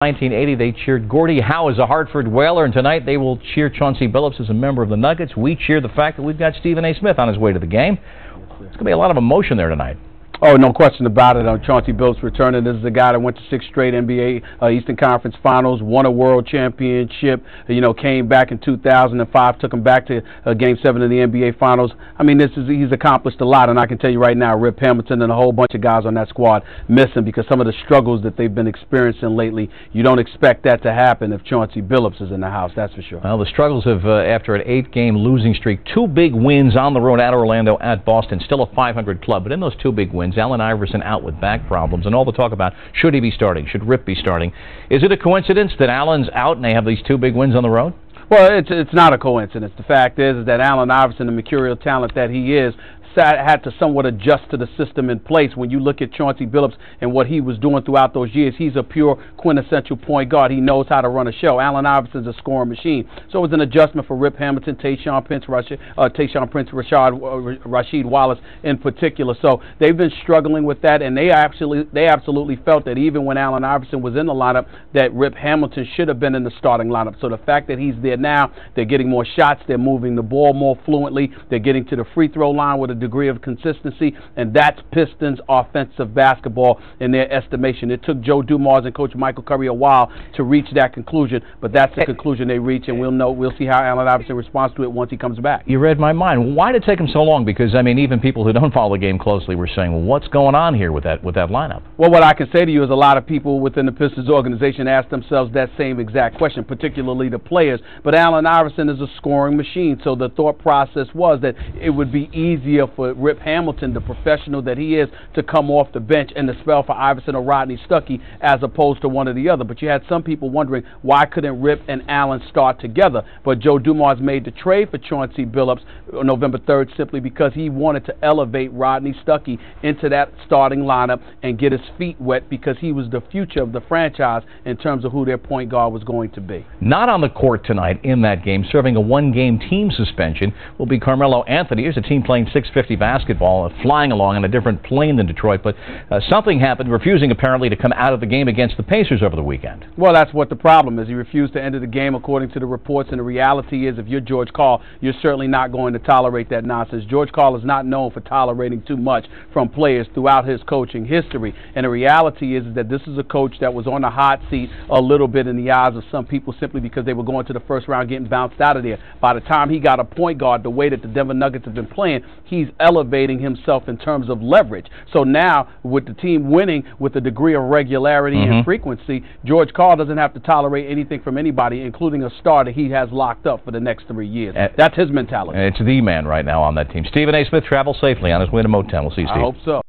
1980, they cheered Gordie Howe as a Hartford Whaler, and tonight they will cheer Chancey Billups as a member of the Nuggets. We cheer the fact that we've got Stephen A. Smith on his way to the game. It's going to be a lot of emotion there tonight. Oh, no question about it. Chancey Billups returning. This is a guy that went to 6 straight NBA Eastern Conference Finals, won a World Championship, came back in 2005, took him back to Game 7 of the NBA Finals. I mean, he's accomplished a lot, and I can tell you right now, Rip Hamilton and a whole bunch of guys on that squad miss him because some of the struggles that they've been experiencing lately, you don't expect that to happen if Chancey Billups is in the house, that's for sure. Well, the struggles have, after an 8-game losing streak, 2 big wins on the road at Orlando, at Boston, still a 500 club, but in those 2 big wins, Allen Iverson out with back problems, and all the talk about should he be starting, should Rip be starting. Is it a coincidence that Allen's out and they have these 2 big wins on the road? Well, it's not a coincidence. The fact is that Allen Iverson, the mercurial talent that he is, had to somewhat adjust to the system in place. When you look at Chancey Billups and what he was doing throughout those years, he's a pure quintessential point guard. He knows how to run a show. Allen Iverson's a scoring machine. So it was an adjustment for Rip Hamilton, Tayshaun Prince, Rasheed Wallace in particular. So they've been struggling with that, and they absolutely felt that even when Allen Iverson was in the lineup, that Rip Hamilton should have been in the starting lineup. So the fact that he's there now, they're getting more shots, they're moving the ball more fluently, they're getting to the free throw line with a degree of consistency, and that's Pistons offensive basketball in their estimation. It took Joe Dumars and Coach Michael Curry a while to reach that conclusion, but that's the conclusion they reach, and we'll see how Allen Iverson responds to it once he comes back. You read my mind. Why did it take him so long? Because, I mean, even people who don't follow the game closely were saying, well, what's going on here with that lineup? Well, what I can say to you is a lot of people within the Pistons organization ask themselves that same exact question, particularly the players, but Allen Iverson is a scoring machine, so the thought process was that it would be easier for Rip Hamilton, the professional that he is, to come off the bench and to spell for Iverson or Rodney Stuckey as opposed to one or the other. But you had some people wondering why couldn't Rip and Allen start together. But Joe Dumars made the trade for Chancey Billups on November 3rd simply because he wanted to elevate Rodney Stuckey into that starting lineup and get his feet wet because he was the future of the franchise in terms of who their point guard was going to be. Not on the court tonight in that game, serving a 1-game team suspension, will be Carmelo Anthony. Here's a team playing 650 basketball, flying along on a different plane than Detroit, but something happened, refusing apparently to come out of the game against the Pacers over the weekend. Well, that's what the problem is. He refused to enter the game according to the reports, and the reality is if you're George Karl, you're certainly not going to tolerate that nonsense. George Karl is not known for tolerating too much from players throughout his coaching history, and the reality is that this is a coach that was on the hot seat a little bit in the eyes of some people simply because they were going to the first round getting bounced out of there. By the time he got a point guard, the way that the Denver Nuggets have been playing, he's elevating himself in terms of leverage. So now, with the team winning with a degree of regularity and frequency, George Karl doesn't have to tolerate anything from anybody, including a star that he has locked up for the next 3 years. That's his mentality. It's the man right now on that team. Stephen A. Smith, travel safely on his way to Motown. We'll see you, Steve. I hope so.